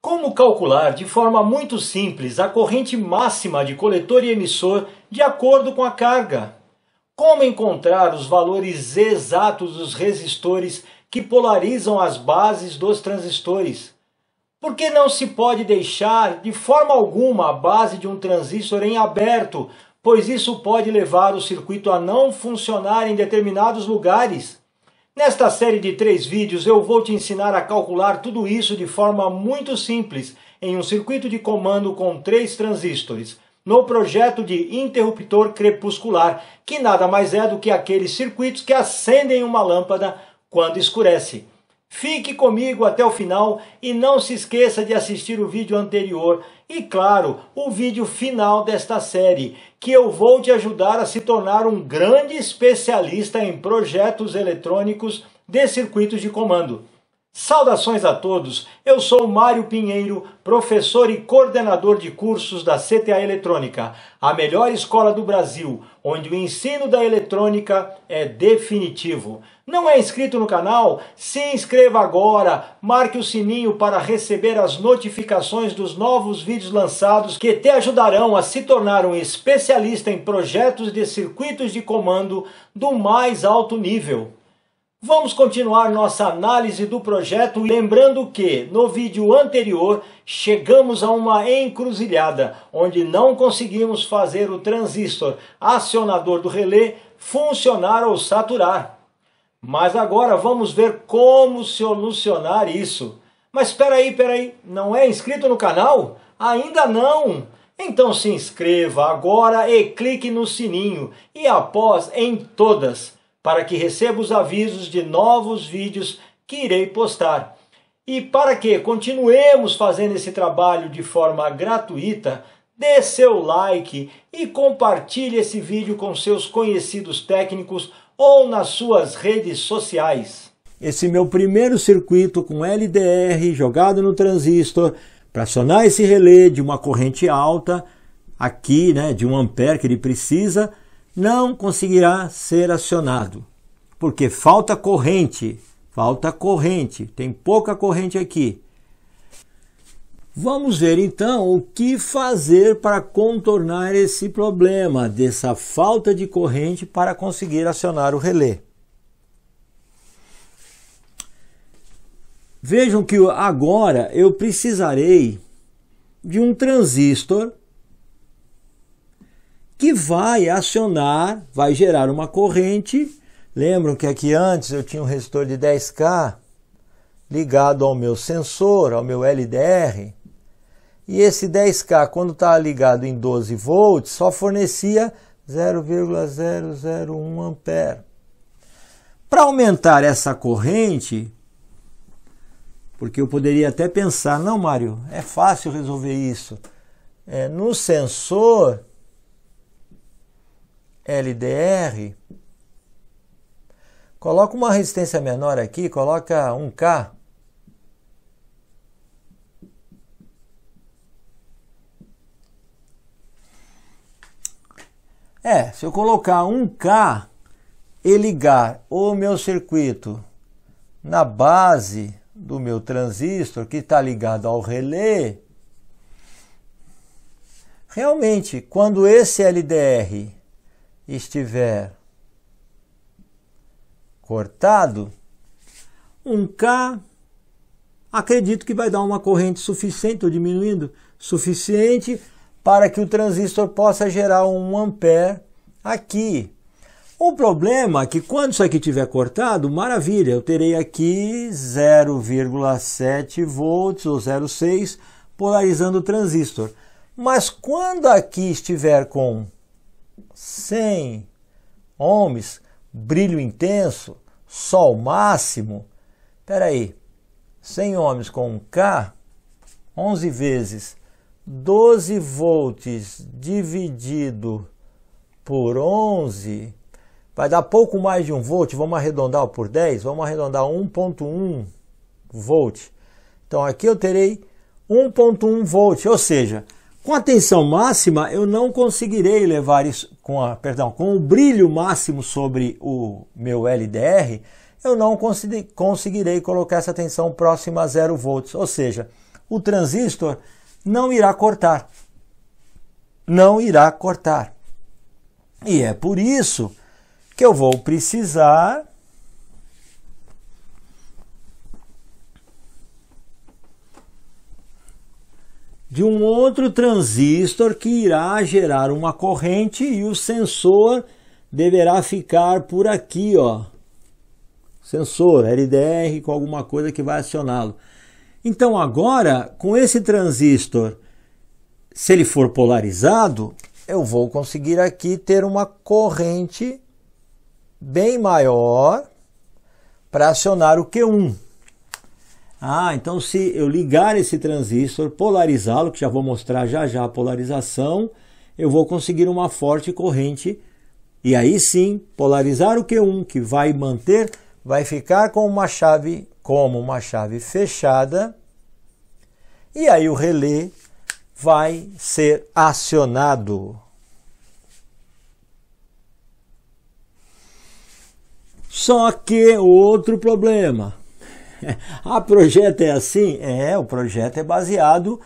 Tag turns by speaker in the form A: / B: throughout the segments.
A: Como calcular de forma muito simples a corrente máxima de coletor e emissor de acordo com a carga? Como encontrar os valores exatos dos resistores que polarizam as bases dos transistores? Por que não se pode deixar de forma alguma a base de um transistor em aberto, pois isso pode levar o circuito a não funcionar em determinados lugares? Nesta série de 3 vídeos eu vou te ensinar a calcular tudo isso de forma muito simples em um circuito de comando com 3 transistores, no projeto de interruptor crepuscular, que nada mais é do que aqueles circuitos que acendem uma lâmpada quando escurece. Fique comigo até o final e não se esqueça de assistir o vídeo anterior e, claro, o vídeo final desta série, que eu vou te ajudar a se tornar um grande especialista em projetos eletrônicos de circuitos de comando. Saudações a todos, eu sou Mário Pinheiro, professor e coordenador de cursos da CTA Eletrônica, a melhor escola do Brasil, onde o ensino da eletrônica é definitivo. Não é inscrito no canal? Se inscreva agora, marque o sininho para receber as notificações dos novos vídeos lançados que te ajudarão a se tornar um especialista em projetos de circuitos de comando do mais alto nível. Vamos continuar nossa análise do projeto, lembrando que no vídeo anterior chegamos a uma encruzilhada, onde não conseguimos fazer o transistor acionador do relé funcionar ou saturar. Mas agora vamos ver como solucionar isso. Mas espera aí, não é inscrito no canal? Ainda não? Então se inscreva agora e clique no sininho e após em todas, para que receba os avisos de novos vídeos que irei postar. E para que continuemos fazendo esse trabalho de forma gratuita, dê seu like e compartilhe esse vídeo com seus conhecidos técnicos ou nas suas redes sociais. Esse meu primeiro circuito com LDR jogado no transistor para acionar esse relé de uma corrente alta, aqui, de 1 ampere que ele precisa, não conseguirá ser acionado, porque falta corrente, tem pouca corrente aqui. Vamos ver então o que fazer para contornar esse problema dessa falta de corrente para conseguir acionar o relé. Vejam que agora eu precisarei de um transistor que vai acionar, vai gerar uma corrente. Lembram que aqui antes eu tinha um resistor de 10K ligado ao meu sensor, ao meu LDR. E esse 10K, quando está ligado em 12 volts, só fornecia 0,001 ampere. Para aumentar essa corrente, porque eu poderia até pensar, não, Mário, é fácil resolver isso. No sensor LDR, coloca uma resistência menor aqui, coloca 1K. Se eu colocar 1K e ligar o meu circuito na base do meu transistor, que está ligado ao relé, realmente, quando esse LDR estiver cortado, 1K, acredito que vai dar uma corrente suficiente, ou diminuindo, suficiente para que o transistor possa gerar 1 ampere aqui. O problema é que quando isso aqui estiver cortado, maravilha, eu terei aqui 0,7 volts ou 0,6 polarizando o transistor. Mas quando aqui estiver com 100 ohms, brilho intenso, sol máximo, espera aí, 100 ohms com 1K, 11 vezes 12 volts dividido por 11, vai dar pouco mais de 1 volt, vamos arredondar por 10, vamos arredondar 1,1 volt. Então aqui eu terei 1,1 volt, ou seja, com a tensão máxima eu não conseguirei levar isso, com o brilho máximo sobre o meu LDR, eu não conseguirei colocar essa tensão próxima a 0 volts, ou seja, o transistor não irá cortar. Não irá cortar. E é por isso que eu vou precisar de um outro transistor que irá gerar uma corrente e o sensor deverá ficar por aqui, ó. Sensor LDR com alguma coisa que vai acioná-lo. Então agora, com esse transistor, se ele for polarizado, eu vou conseguir aqui ter uma corrente bem maior para acionar o Q1. Então se eu ligar esse transistor, polarizá-lo, que já vou mostrar já já a polarização, eu vou conseguir uma forte corrente. E aí sim, polarizar o Q1, que vai manter, vai ficar com uma chave, como uma chave fechada. E aí o relé vai ser acionado. Só que outro problema. A projeto é assim? O projeto é baseado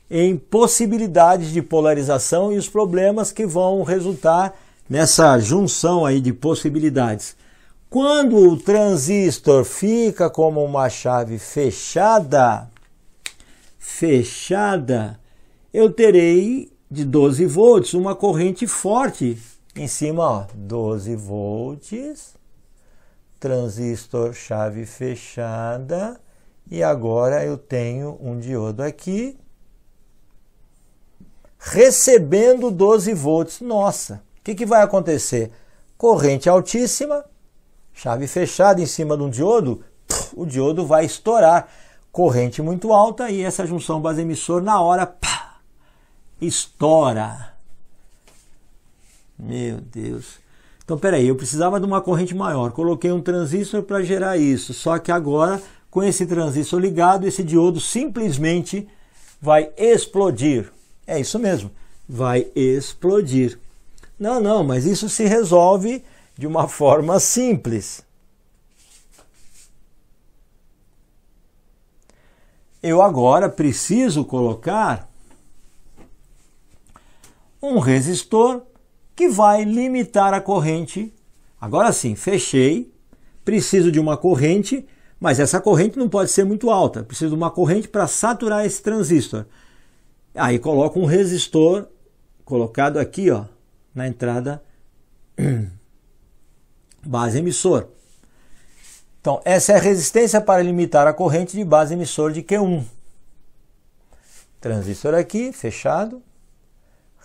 A: em possibilidades de polarização e os problemas que vão resultar nessa junção aí de possibilidades. Quando o transistor fica como uma chave fechada, eu terei de 12 volts uma corrente forte em cima, ó, 12 volts. Transistor chave fechada, e agora eu tenho um diodo aqui recebendo 12 volts. Nossa, o que vai acontecer? Corrente altíssima, chave fechada em cima de um diodo, o diodo vai estourar. Corrente muito alta e essa junção base-emissor na hora estoura. Meu Deus. Então, peraí, eu precisava de uma corrente maior, coloquei um transistor para gerar isso, só que agora, com esse transistor ligado, esse diodo simplesmente vai explodir. É isso mesmo, vai explodir. Não, mas isso se resolve de uma forma simples. Eu agora preciso colocar um resistor que vai limitar a corrente. Agora sim, fechei, preciso de uma corrente, mas essa corrente não pode ser muito alta, preciso de uma corrente para saturar esse transistor. Aí coloco um resistor colocado aqui, ó, na entrada base emissor. Então, essa é a resistência para limitar a corrente de base emissor de Q1. Transistor aqui, fechado.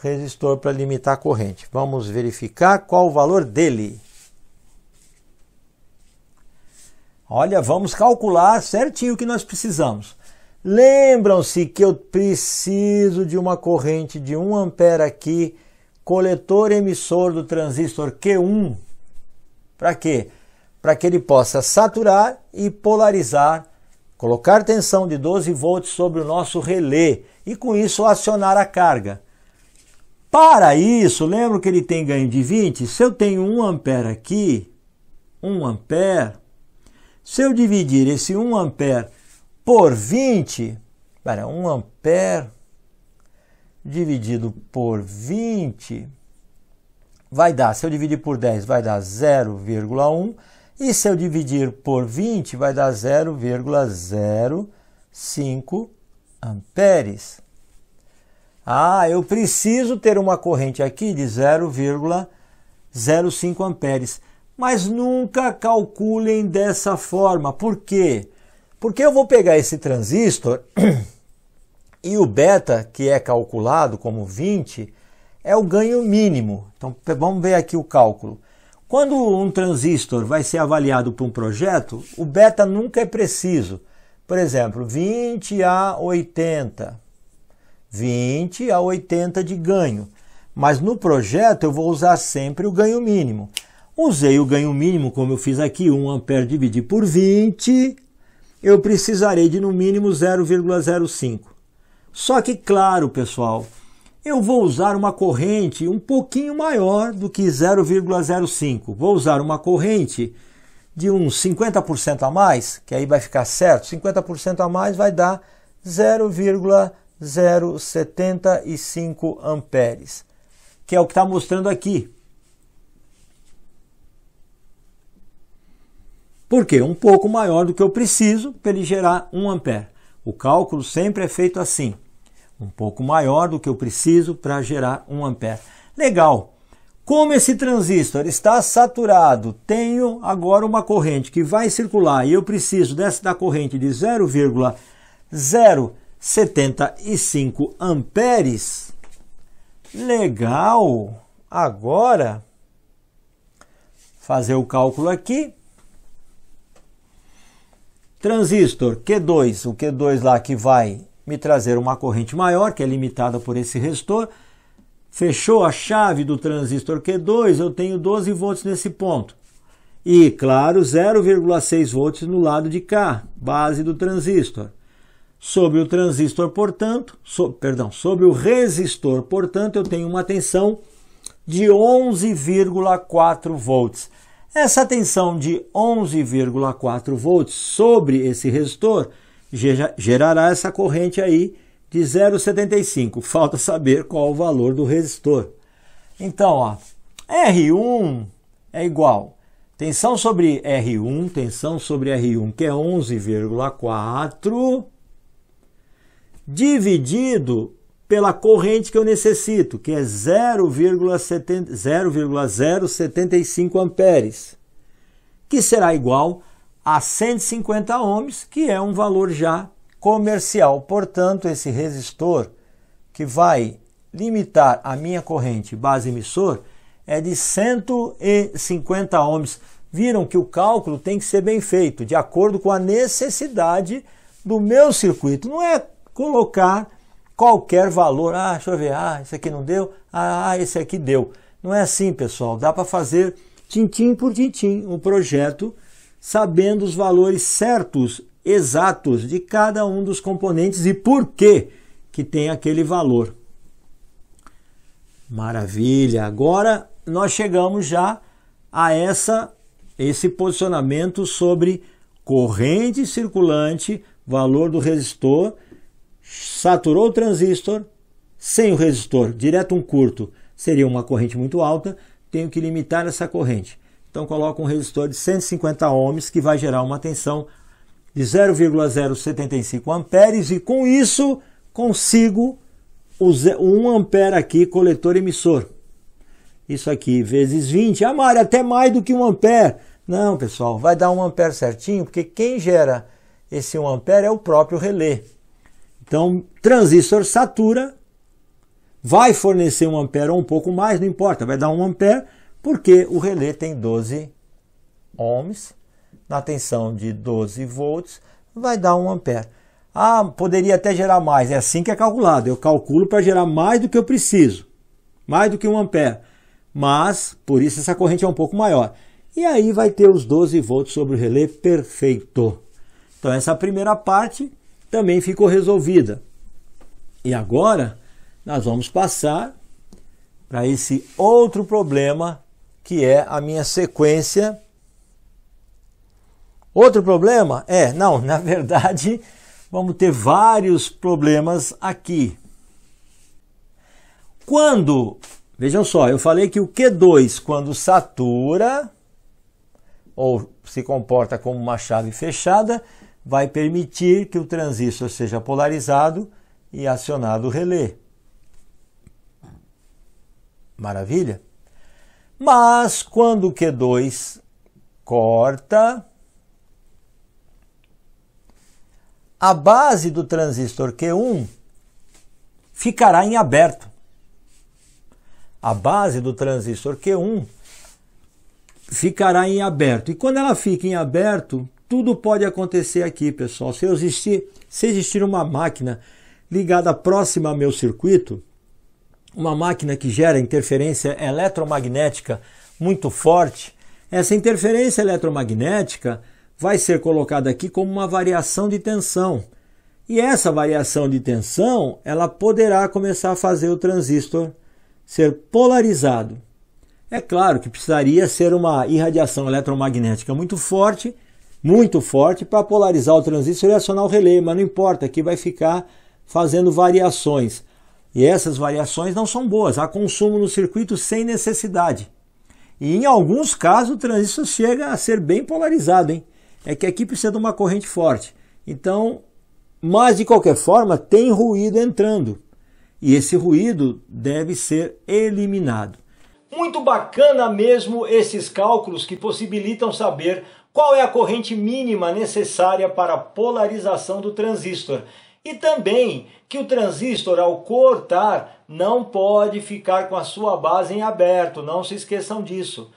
A: Resistor para limitar a corrente. Vamos verificar qual o valor dele. Olha, vamos calcular certinho o que nós precisamos. Lembram-se que eu preciso de uma corrente de 1 ampere aqui, coletor emissor do transistor Q1. Para quê? Para que ele possa saturar e polarizar, colocar tensão de 12 volts sobre o nosso relé e com isso acionar a carga. Para isso, lembra que ele tem ganho de 20? Se eu tenho 1 ampere aqui, 1 ampere, se eu dividir esse 1 ampere por 20, 1 ampere dividido por 20, vai dar, se eu dividir por 10, vai dar 0,1, e se eu dividir por 20, vai dar 0,05 amperes. Eu preciso ter uma corrente aqui de 0,05 amperes. Mas nunca calculem dessa forma. Por quê? Porque eu vou pegar esse transistor e o beta, que é calculado como 20, é o ganho mínimo. Então vamos ver aqui o cálculo. Quando um transistor vai ser avaliado para um projeto, o beta nunca é preciso. Por exemplo, 20 a 80. 20 a 80 de ganho. Mas no projeto eu vou usar sempre o ganho mínimo. Usei o ganho mínimo, como eu fiz aqui, 1 ampere dividir por 20, eu precisarei de no mínimo 0,05. Só que, claro, pessoal, eu vou usar uma corrente um pouquinho maior do que 0,05. Vou usar uma corrente de uns 50% a mais, que aí vai ficar certo. 50% a mais vai dar 0,075 amperes, que é o que está mostrando aqui. Por quê? Um pouco maior do que eu preciso para ele gerar 1 ampere. O cálculo sempre é feito assim. Um pouco maior do que eu preciso para gerar 1 ampere. Legal. Como esse transistor está saturado, tenho agora uma corrente que vai circular e eu preciso da corrente de 0,075 amperes. Legal. Agora, fazer o cálculo aqui. Transistor Q2, o Q2 lá que vai me trazer uma corrente maior, que é limitada por esse resistor. Fechou a chave do transistor Q2, eu tenho 12 volts nesse ponto. E, claro, 0,6 volts no lado de cá, base do transistor. Sobre o transistor, portanto, sobre o resistor, portanto, eu tenho uma tensão de 11,4 volts. Essa tensão de 11,4 volts sobre esse resistor gerará essa corrente aí de 0,75. Falta saber qual o valor do resistor. Então, ó, R1 é igual tensão sobre R1, que é 11,4, dividido pela corrente que eu necessito, que é 0,075 amperes, que será igual a 150 ohms, que é um valor já comercial. Portanto, esse resistor que vai limitar a minha corrente base emissor é de 150 ohms. Viram que o cálculo tem que ser bem feito, de acordo com a necessidade do meu circuito. Não é colocar qualquer valor. Deixa eu ver, esse aqui não deu, esse aqui deu. Não é assim, pessoal. Dá para fazer tintim por tintim um projeto, sabendo os valores certos, exatos de cada um dos componentes e por que tem aquele valor. Maravilha! Agora nós chegamos já a esse posicionamento sobre corrente circulante, valor do resistor, saturou o transistor, sem o resistor, direto um curto, seria uma corrente muito alta, tenho que limitar essa corrente. Então coloco um resistor de 150 ohms que vai gerar uma tensão de 0,075 amperes e com isso consigo o 1 ampere aqui, coletor emissor. Isso aqui vezes 20, Mário, até mais do que 1 ampere. Não, pessoal, vai dar 1 ampere certinho, porque quem gera esse 1 ampere é o próprio relé. Então, transistor satura, vai fornecer 1 ampere ou um pouco mais, não importa, vai dar 1 ampere, porque o relé tem 12 ohms, na tensão de 12 volts, vai dar 1 ampere. Poderia até gerar mais, é assim que é calculado, eu calculo para gerar mais do que eu preciso, mais do que 1 ampere, mas por isso essa corrente é um pouco maior. E aí vai ter os 12 volts sobre o relé, perfeito. Então essa primeira parte também ficou resolvida. E agora nós vamos passar para esse outro problema, que é a minha sequência. Outro problema? Não, na verdade, vamos ter vários problemas aqui. Vejam só, eu falei que o Q2, quando satura, ou se comporta como uma chave fechada, vai permitir que o transistor seja polarizado e acionado o relé. Maravilha? Mas quando o Q2 corta, a base do transistor Q1 ficará em aberto. A base do transistor Q1 ficará em aberto. E quando ela fica em aberto, tudo pode acontecer aqui, pessoal. Se existir uma máquina ligada próxima ao meu circuito, uma máquina que gera interferência eletromagnética muito forte, essa interferência eletromagnética vai ser colocada aqui como uma variação de tensão. E essa variação de tensão, ela poderá começar a fazer o transistor ser polarizado. É claro que precisaria ser uma irradiação eletromagnética muito forte muito forte para polarizar o transistor e acionar o relé, mas não importa, aqui vai ficar fazendo variações. E essas variações não são boas, há consumo no circuito sem necessidade. E em alguns casos o transistor chega a ser bem polarizado, hein? É que aqui precisa de uma corrente forte. Então, mas de qualquer forma tem ruído entrando. E esse ruído deve ser eliminado. Muito bacana mesmo esses cálculos que possibilitam saber qual é a corrente mínima necessária para a polarização do transistor. E também que o transistor, ao cortar, não pode ficar com a sua base em aberto, não se esqueçam disso.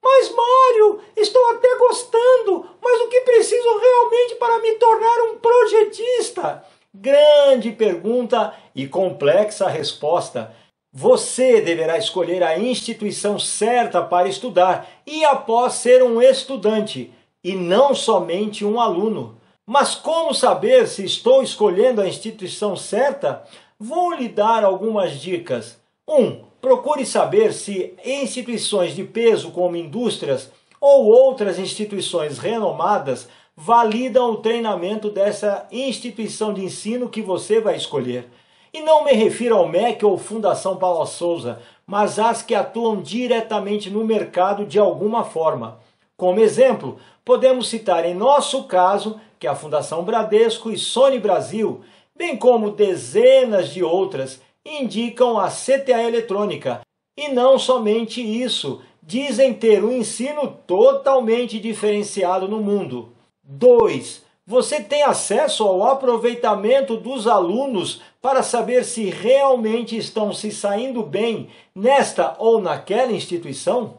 A: Mas Mário, estou até gostando, mas o que preciso realmente para me tornar um projetista? Grande pergunta e complexa resposta. Você deverá escolher a instituição certa para estudar e após ser um estudante, e não somente um aluno. Mas como saber se estou escolhendo a instituição certa? Vou lhe dar algumas dicas. 1. Procure saber se instituições de peso como indústrias ou outras instituições renomadas validam o treinamento dessa instituição de ensino que você vai escolher. E não me refiro ao MEC ou Fundação Paula Souza, mas às que atuam diretamente no mercado de alguma forma. Como exemplo, podemos citar em nosso caso que a Fundação Bradesco e Sony Brasil, bem como dezenas de outras, indicam a CTA Eletrônica. E não somente isso, dizem ter um ensino totalmente diferenciado no mundo. 2. Você tem acesso ao aproveitamento dos alunos para saber se realmente estão se saindo bem nesta ou naquela instituição?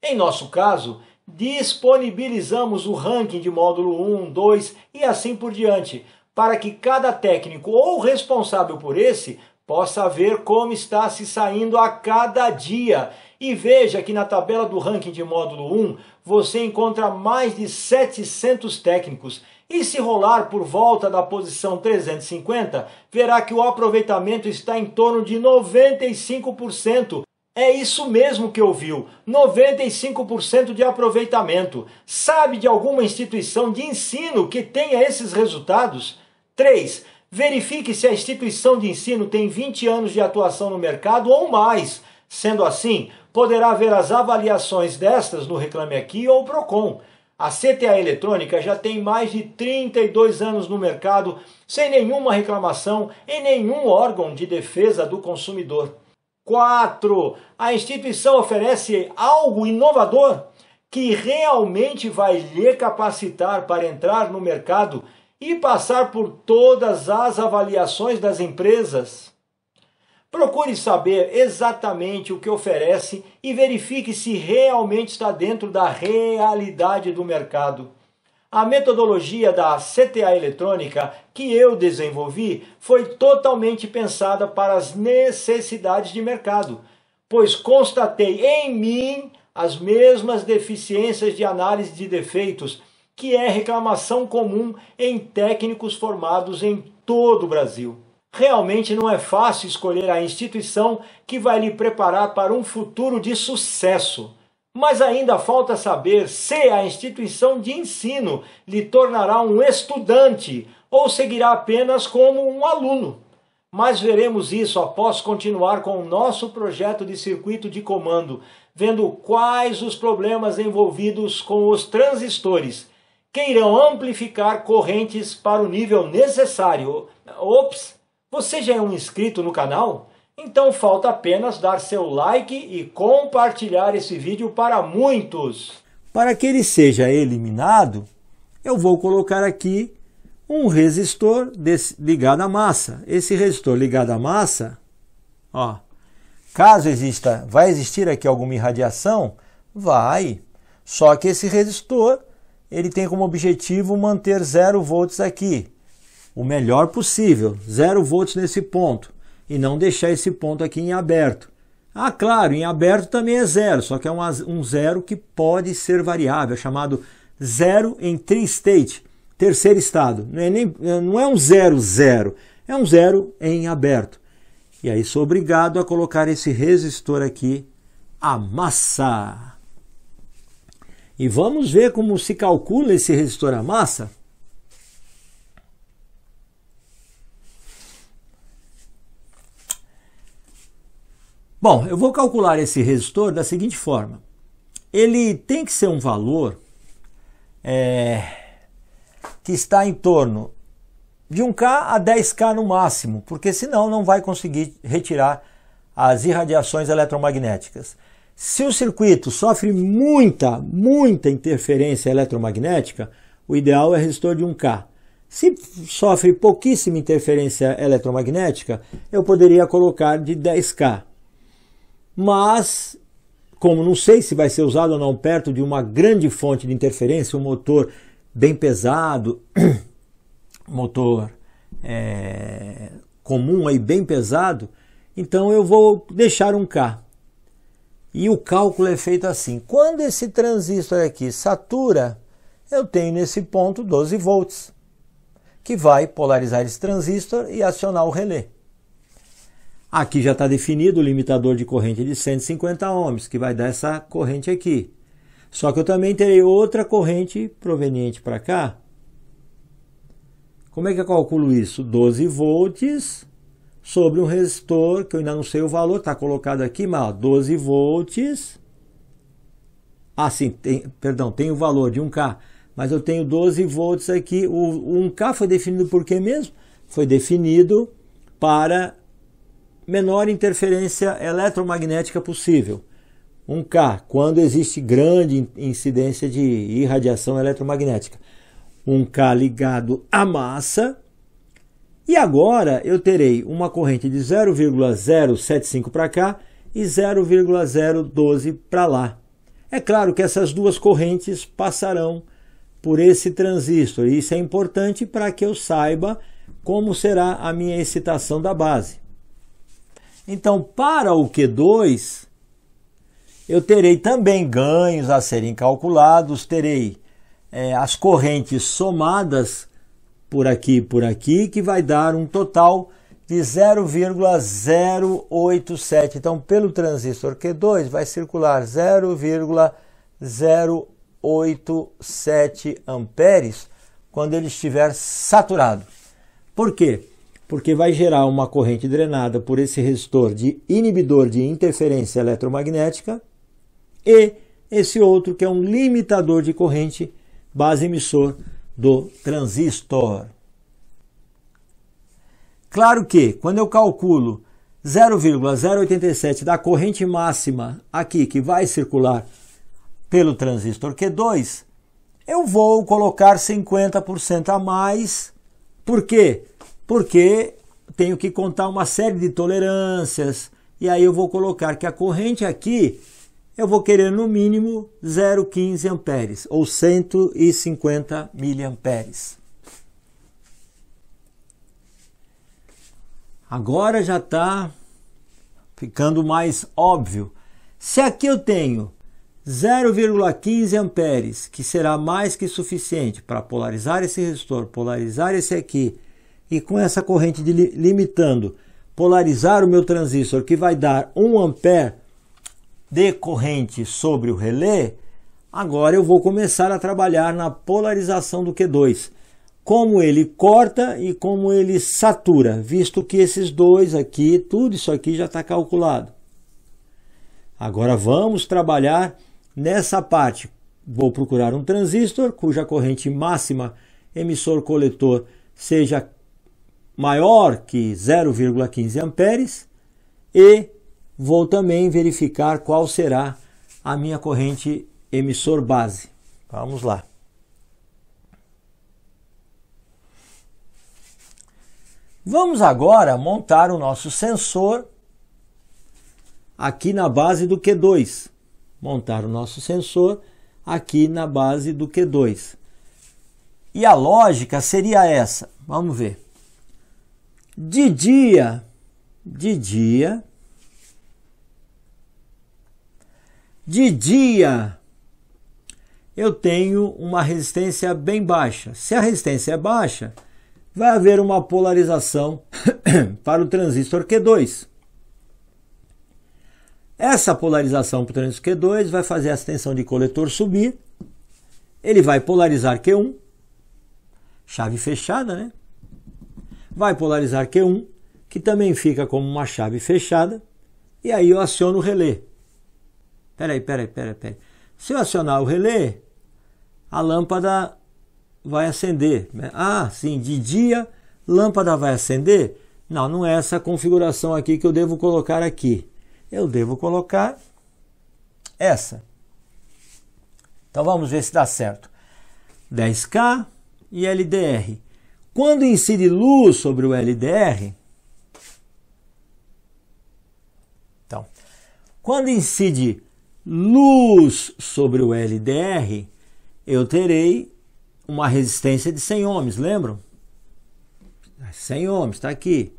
A: Em nosso caso, disponibilizamos o ranking de módulo 1, 2 e assim por diante, para que cada técnico ou responsável por esse possa ver como está se saindo a cada dia. E veja que na tabela do ranking de módulo 1, você encontra mais de 700 técnicos. E se rolar por volta da posição 350, verá que o aproveitamento está em torno de 95%. É isso mesmo que ouviu, 95% de aproveitamento. Sabe de alguma instituição de ensino que tenha esses resultados? 3. Verifique se a instituição de ensino tem 20 anos de atuação no mercado ou mais. Sendo assim, poderá ver as avaliações destas no Reclame Aqui ou Procon. A CTA Eletrônica já tem mais de 32 anos no mercado, sem nenhuma reclamação em nenhum órgão de defesa do consumidor. 4. A instituição oferece algo inovador que realmente vai lhe capacitar para entrar no mercado e passar por todas as avaliações das empresas. Procure saber exatamente o que oferece e verifique se realmente está dentro da realidade do mercado. A metodologia da CTA Eletrônica que eu desenvolvi foi totalmente pensada para as necessidades de mercado, pois constatei em mim as mesmas deficiências de análise de defeitos, que é reclamação comum em técnicos formados em todo o Brasil. Realmente não é fácil escolher a instituição que vai lhe preparar para um futuro de sucesso. Mas ainda falta saber se a instituição de ensino lhe tornará um estudante ou seguirá apenas como um aluno. Mas veremos isso após continuar com o nosso projeto de circuito de comando, vendo quais os problemas envolvidos com os transistores, que irão amplificar correntes para o nível necessário. Ops! Você já é um inscrito no canal? Então falta apenas dar seu like e compartilhar esse vídeo para muitos. Para que ele seja eliminado, eu vou colocar aqui um resistor ligado à massa. Esse resistor ligado à massa, ó, caso vai existir aqui alguma irradiação, vai. Só que esse resistor, ele tem como objetivo manter 0 volts aqui. O melhor possível, 0 volts nesse ponto. E não deixar esse ponto aqui em aberto. Ah, claro, em aberto também é 0, só que é um 0 que pode ser variável, chamado 0 em tri-state, terceiro estado. Não é um 0, 0, é um 0 em aberto. E aí sou obrigado a colocar esse resistor aqui, a massa. E vamos ver como se calcula esse resistor à massa. Bom, eu vou calcular esse resistor da seguinte forma. Ele tem que ser um valor que está em torno de 1K a 10K no máximo, porque senão não vai conseguir retirar as irradiações eletromagnéticas. Se o circuito sofre muita interferência eletromagnética, o ideal é resistor de 1K. Se sofre pouquíssima interferência eletromagnética, eu poderia colocar de 10K. Mas, como não sei se vai ser usado ou não perto de uma grande fonte de interferência, um motor bem pesado, motor comum aí bem pesado, então eu vou deixar 1K. E o cálculo é feito assim: quando esse transistor aqui satura, eu tenho nesse ponto 12 volts, que vai polarizar esse transistor e acionar o relé. Aqui já está definido o limitador de corrente de 150 ohms, que vai dar essa corrente aqui. Só que eu também terei outra corrente proveniente para cá. Como é que eu calculo isso? 12 volts sobre um resistor, que eu ainda não sei o valor, está colocado aqui, mas ó, 12 volts. Ah, sim, tem o valor de 1K, mas eu tenho 12 volts aqui. O 1K foi definido por quê mesmo? Foi definido para menor interferência eletromagnética possível. 1K, quando existe grande incidência de irradiação eletromagnética. 1K ligado à massa. E agora eu terei uma corrente de 0,075 para cá e 0,012 para lá. É claro que essas duas correntes passarão por esse transistor. E isso é importante para que eu saiba como será a minha excitação da base. Então, para o Q2, eu terei também ganhos a serem calculados, terei as correntes somadas por aqui, que vai dar um total de 0,087. Então, pelo transistor Q2, vai circular 0,087 amperes quando ele estiver saturado. Por quê? Porque vai gerar uma corrente drenada por esse resistor de inibidor de interferência eletromagnética e esse outro que é um limitador de corrente base emissor do transistor. Claro que quando eu calculo 0,087 da corrente máxima aqui que vai circular pelo transistor Q2, eu vou colocar 50% a mais. Por quê? Porque tenho que contar uma série de tolerâncias, e aí eu vou colocar que a corrente aqui, eu vou querer no mínimo 0,15 amperes, ou 150 miliamperes. Agora já está ficando mais óbvio. Se aqui eu tenho 0,15 amperes, que será mais que suficiente para polarizar esse resistor, polarizar esse aqui, e com essa corrente limitando, polarizar o meu transistor, que vai dar 1 ampere de corrente sobre o relé, agora eu vou começar a trabalhar na polarização do Q2. Como ele corta e como ele satura, visto que esses dois aqui, tudo isso aqui já está calculado. Agora vamos trabalhar nessa parte. Vou procurar um transistor cuja corrente máxima emissor-coletor seja maior que 0,15 amperes e vou também verificar qual será a minha corrente emissor base. Vamos lá. Vamos agora montar o nosso sensor aqui na base do Q2. Montar o nosso sensor aqui na base do Q2. E a lógica seria essa. Vamos ver. De dia eu tenho uma resistência bem baixa. Se a resistência é baixa, vai haver uma polarização para o transistor Q2. Essa polarização para o transistor Q2 vai fazer essa tensão de coletor subir. Ele vai polarizar Q1, chave fechada, né? Vai polarizar Q1, que também fica como uma chave fechada. E aí eu aciono o relé. Peraí. Se eu acionar o relé, a lâmpada vai acender. Ah, sim, de dia, lâmpada vai acender? Não, não é essa configuração aqui que eu devo colocar aqui. Eu devo colocar essa. Então vamos ver se dá certo. 10K e LDR. Quando incide luz sobre o LDR, então, quando incide luz sobre o LDR, eu terei uma resistência de 100 ohms, lembram? 100 ohms, está aqui.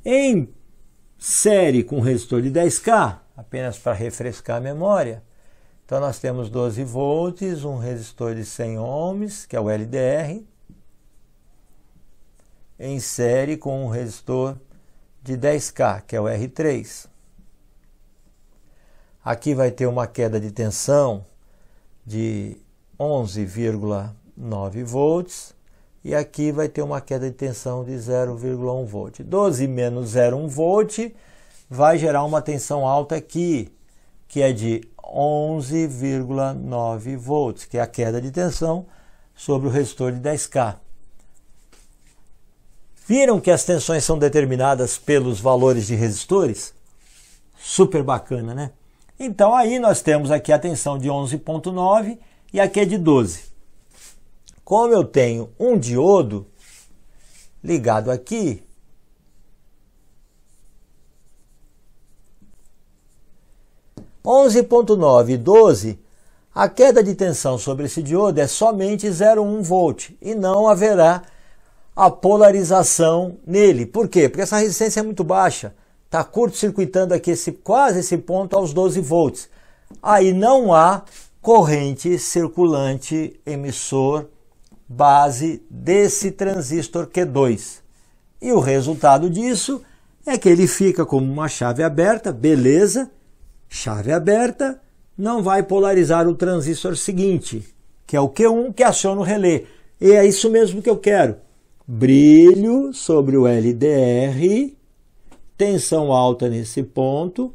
A: Em série com resistor de 10K, apenas para refrescar a memória, então nós temos 12 volts, um resistor de 100 ohms, que é o LDR, em série com um resistor de 10K, que é o R3. Aqui vai ter uma queda de tensão de 11,9 volts e aqui vai ter uma queda de tensão de 0,1 volt. 12 menos 0,1 volt vai gerar uma tensão alta aqui, que é de 11,9 volts, que é a queda de tensão sobre o resistor de 10K. Viram que as tensões são determinadas pelos valores de resistores? Super bacana, né? Então aí nós temos aqui a tensão de 11,9 e aqui é de 12. Como eu tenho um diodo ligado aqui, (11,9) e 12, a queda de tensão sobre esse diodo é somente 0,1 volt e não haverá a polarização nele. Por quê? Porque essa resistência é muito baixa. Está curto-circuitando aqui quase esse ponto aos 12 volts. Aí não há corrente circulante emissor base desse transistor Q2. E o resultado disso é que ele fica como uma chave aberta, beleza, chave aberta, não vai polarizar o transistor seguinte, que é o Q1, que aciona o relé. E é isso mesmo que eu quero. Brilho sobre o LDR, tensão alta nesse ponto,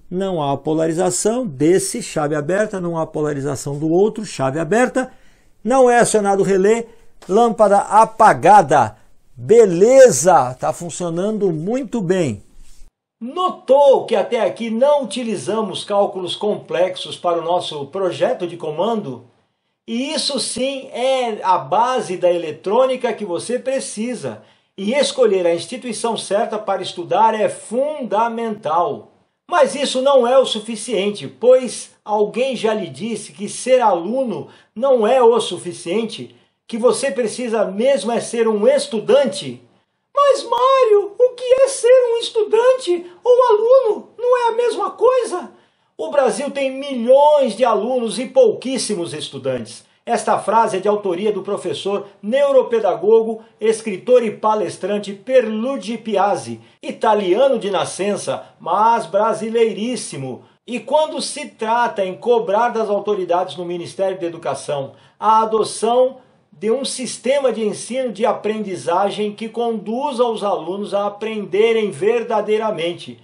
A: não há polarização desse, chave aberta, não há polarização do outro, chave aberta, não é acionado o relé, lâmpada apagada. Beleza, está funcionando muito bem. Notou que até aqui não utilizamos cálculos complexos para o nosso projeto de comando? E isso sim é a base da eletrônica que você precisa. E escolher a instituição certa para estudar é fundamental. Mas isso não é o suficiente, pois alguém já lhe disse que ser aluno não é o suficiente, que você precisa mesmo é ser um estudante. Mas Mário, o que é ser um estudante ou aluno? Não é a mesma coisa? O Brasil tem milhões de alunos e pouquíssimos estudantes. Esta frase é de autoria do professor neuropedagogo, escritor e palestrante Pierluigi Piazzi, italiano de nascença, mas brasileiríssimo. E quando se trata em cobrar das autoridades no Ministério da Educação a adoção de um sistema de ensino de aprendizagem que conduza os alunos a aprenderem verdadeiramente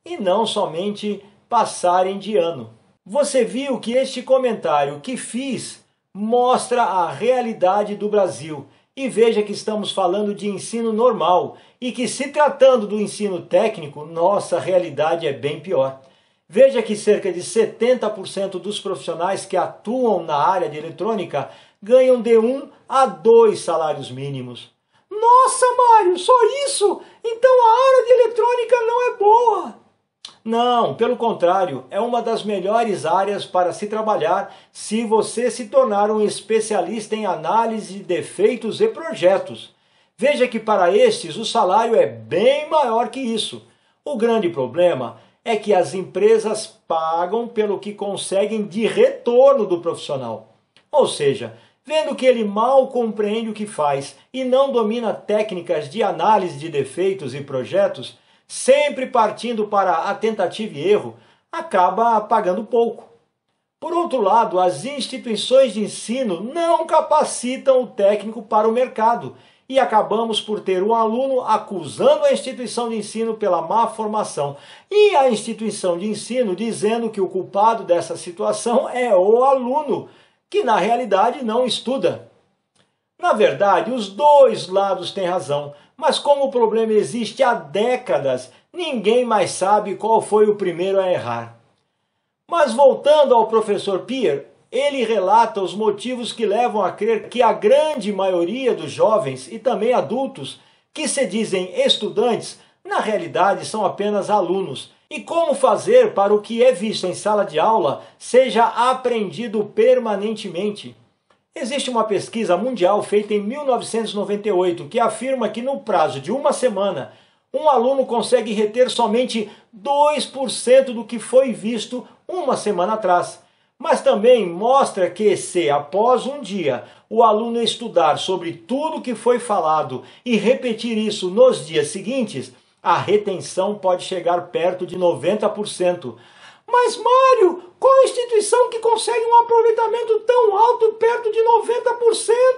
A: e não somente passarem de ano. Você viu que este comentário que fiz mostra a realidade do Brasil. E veja que estamos falando de ensino normal e que, se tratando do ensino técnico, nossa realidade é bem pior. Veja que cerca de 70% dos profissionais que atuam na área de eletrônica ganham de 1 a 2 salários mínimos. Nossa, Mário, só isso? Então a área de eletrônica não é boa. Não, pelo contrário, é uma das melhores áreas para se trabalhar se você se tornar um especialista em análise de defeitos e projetos. Veja que para estes o salário é bem maior que isso. O grande problema é que as empresas pagam pelo que conseguem de retorno do profissional. Ou seja, vendo que ele mal compreende o que faz e não domina técnicas de análise de defeitos e projetos, sempre partindo para a tentativa e erro, acaba pagando pouco. Por outro lado, as instituições de ensino não capacitam o técnico para o mercado e acabamos por ter um aluno acusando a instituição de ensino pela má formação e a instituição de ensino dizendo que o culpado dessa situação é o aluno, que na realidade não estuda. Na verdade, os dois lados têm razão, mas como o problema existe há décadas, ninguém mais sabe qual foi o primeiro a errar. Mas voltando ao professor Peer, ele relata os motivos que levam a crer que a grande maioria dos jovens e também adultos que se dizem estudantes, na realidade são apenas alunos. E como fazer para o que é visto em sala de aula seja aprendido permanentemente. Existe uma pesquisa mundial feita em 1998 que afirma que no prazo de uma semana, um aluno consegue reter somente 2% do que foi visto uma semana atrás. Mas também mostra que se após um dia o aluno estudar sobre tudo que foi falado e repetir isso nos dias seguintes, a retenção pode chegar perto de 90%. Mas, Mário, qual a instituição que consegue um aproveitamento tão alto perto de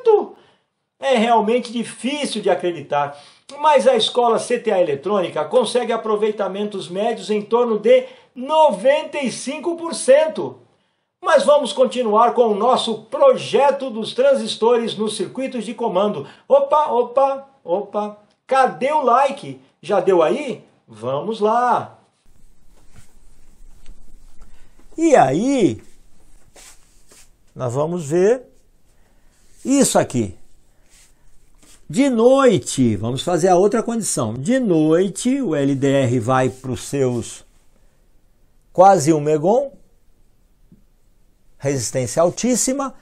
A: 90%? É realmente difícil de acreditar, mas a escola CTA Eletrônica consegue aproveitamentos médios em torno de 95%. Mas vamos continuar com o nosso projeto dos transistores nos circuitos de comando. Opa! Cadê o like? Já deu aí? Vamos lá! E aí, nós vamos ver isso aqui. De noite, vamos fazer a outra condição. De noite, o LDR vai para os seus quase 1 megon, resistência altíssima.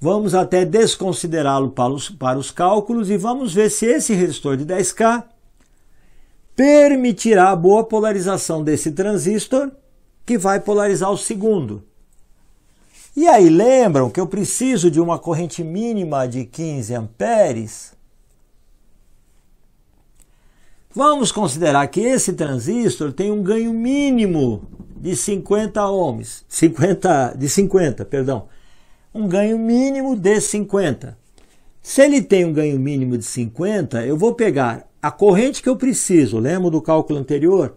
A: Vamos até desconsiderá-lo para os cálculos e vamos ver se esse resistor de 10K permitirá a boa polarização desse transistor, que vai polarizar o segundo. E aí lembram que eu preciso de uma corrente mínima de 15 amperes? Vamos considerar que esse transistor tem um ganho mínimo de 50 ohms, um ganho mínimo de 50. Se ele tem um ganho mínimo de 50, eu vou pegar a corrente que eu preciso, lembra do cálculo anterior?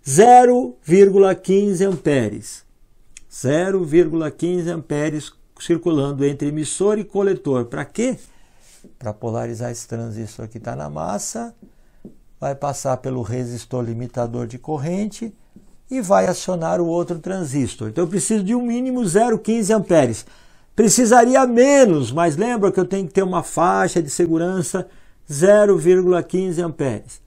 A: 0,15 amperes. 0,15 amperes circulando entre emissor e coletor. Para quê? Para polarizar esse transistor que está na massa, vai passar pelo resistor limitador de corrente e vai acionar o outro transistor. Então eu preciso de um mínimo 0,15 amperes. Precisaria menos, mas lembra que eu tenho que ter uma faixa de segurança 0,15 amperes.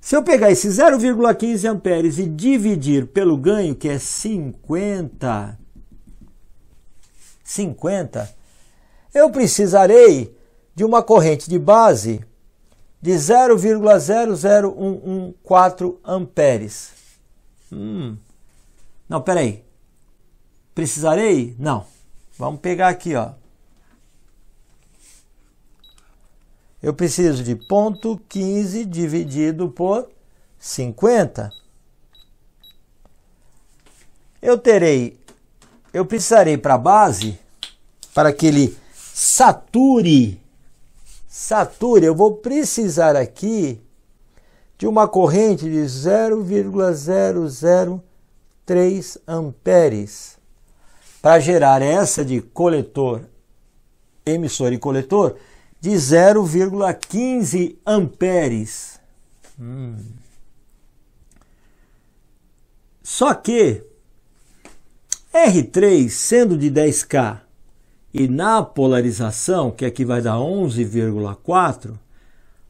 A: Se eu pegar esse 0,15 amperes e dividir pelo ganho, que é 50, eu precisarei de uma corrente de base de 0,00114 amperes. Não, peraí. Precisarei? Não. Vamos pegar aqui, ó. Eu preciso de 0,15 dividido por 50. Eu precisarei para a base, para que ele sature, eu vou precisar aqui de uma corrente de 0,003 amperes para gerar essa de coletor, emissor e coletor, de 0,15 amperes. Só que R3 sendo de 10K e na polarização, que aqui vai dar 11,4,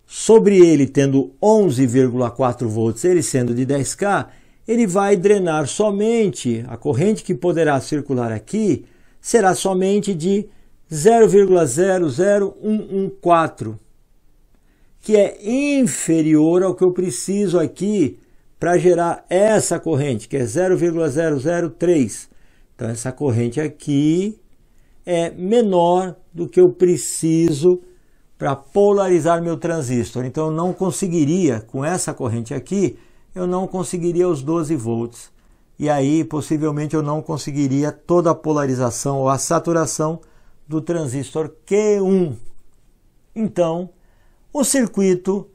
A: sobre ele tendo 11,4 volts, ele sendo de 10K, ele vai drenar somente, a corrente que poderá circular aqui será somente de 0,00114, que é inferior ao que eu preciso aqui para gerar essa corrente, que é 0,003. Então essa corrente aqui é menor do que eu preciso para polarizar meu transistor. Então eu não conseguiria, com essa corrente aqui, eu não conseguiria os 12 volts. E aí possivelmente eu não conseguiria toda a polarização ou a saturação do transistor Q1. Então, o circuito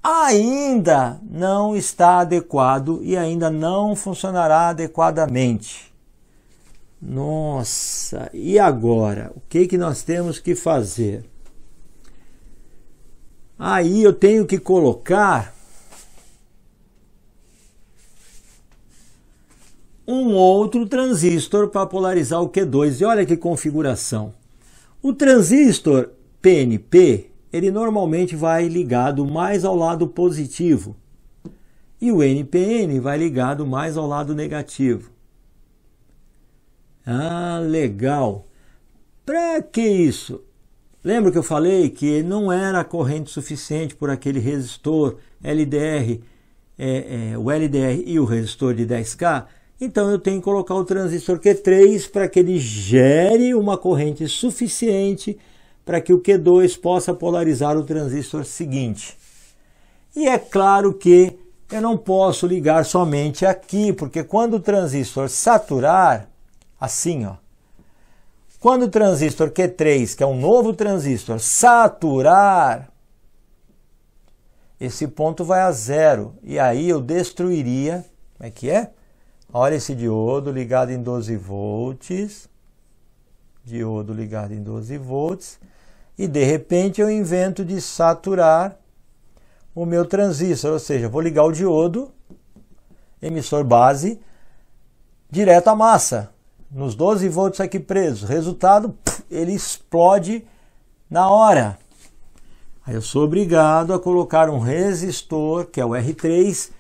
A: ainda não está adequado e ainda não funcionará adequadamente. Nossa, e agora? O que nós temos que fazer? Aí eu tenho que colocar um outro transistor para polarizar o Q2. E olha que configuração. O transistor PNP, ele normalmente vai ligado mais ao lado positivo. E o NPN vai ligado mais ao lado negativo. Ah, legal. Para que isso? Lembra que eu falei que não era corrente suficiente por aquele resistor LDR, o LDR e o resistor de 10K? Então eu tenho que colocar o transistor Q3 para que ele gere uma corrente suficiente para que o Q2 possa polarizar o transistor seguinte. E é claro que eu não posso ligar somente aqui, porque quando o transistor saturar, assim, ó, quando o transistor Q3, que é um novo transistor, saturar, esse ponto vai a zero. E aí eu destruiria, como é que é? Olha esse diodo ligado em 12 volts. Diodo ligado em 12 volts. E de repente eu invento de saturar o meu transistor. Ou seja, vou ligar o diodo, emissor base, direto à massa. Nos 12 volts aqui presos. Resultado, ele explode na hora. Aí eu sou obrigado a colocar um resistor, que é o R3,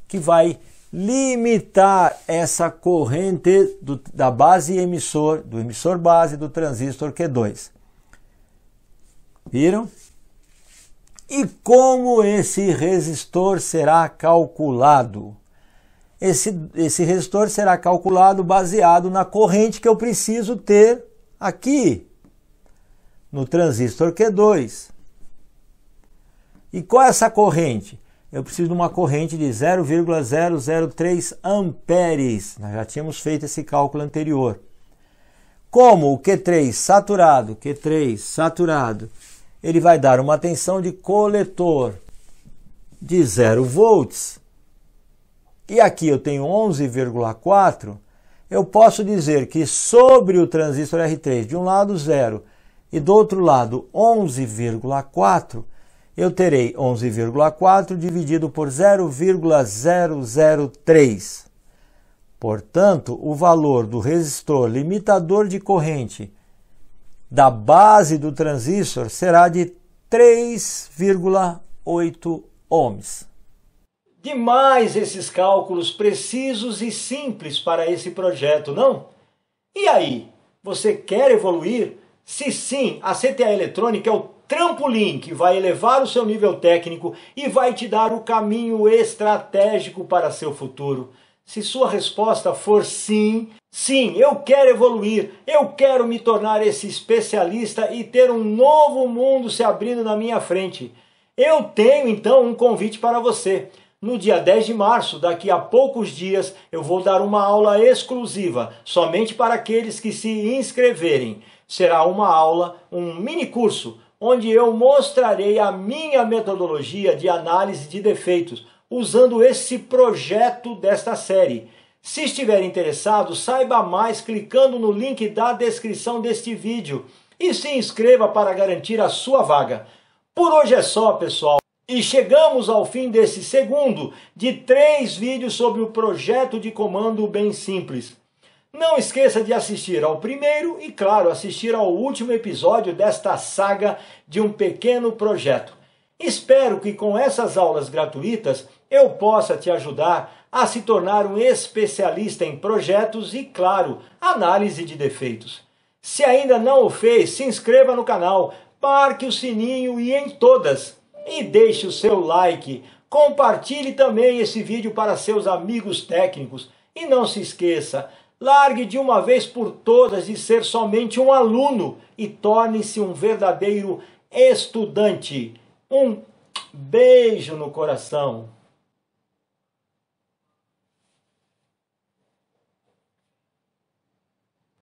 A: que vai limitar essa corrente da base emissor, do emissor base do transistor Q2. Viram? E como esse resistor será calculado? Esse resistor será calculado baseado na corrente que eu preciso ter aqui, no transistor Q2. E qual é essa corrente? Eu preciso de uma corrente de 0,003 amperes. Nós já tínhamos feito esse cálculo anterior. Como o Q3 saturado, ele vai dar uma tensão de coletor de 0 volts, e aqui eu tenho 11,4, eu posso dizer que sobre o transistor R3, de um lado 0 e do outro lado 11,4, eu terei 11,4 dividido por 0,003. Portanto, o valor do resistor limitador de corrente da base do transistor será de 3,8 ohms. Demais esses cálculos precisos e simples para esse projeto, não? E aí, você quer evoluir? Se sim, a CTA Eletrônica é o trampolim que vai elevar o seu nível técnico e vai te dar o caminho estratégico para seu futuro. Se sua resposta for sim, sim, eu quero evoluir, eu quero me tornar esse especialista e ter um novo mundo se abrindo na minha frente. Eu tenho então um convite para você. No dia 10 de março, daqui a poucos dias, eu vou dar uma aula exclusiva, somente para aqueles que se inscreverem. Será uma aula, um mini curso, onde eu mostrarei a minha metodologia de análise de defeitos, usando esse projeto desta série. Se estiver interessado, saiba mais clicando no link da descrição deste vídeo e se inscreva para garantir a sua vaga. Por hoje é só, pessoal. E chegamos ao fim desse segundo de 3 vídeos sobre o projeto de comando bem simples. Não esqueça de assistir ao primeiro e, claro, assistir ao último episódio desta saga de um pequeno projeto. Espero que com essas aulas gratuitas eu possa te ajudar a se tornar um especialista em projetos e, claro, análise de defeitos. Se ainda não o fez, se inscreva no canal, marque o sininho e em todas. E deixe o seu like, compartilhe também esse vídeo para seus amigos técnicos. E não se esqueça, largue de uma vez por todas de ser somente um aluno e torne-se um verdadeiro estudante. Um beijo no coração.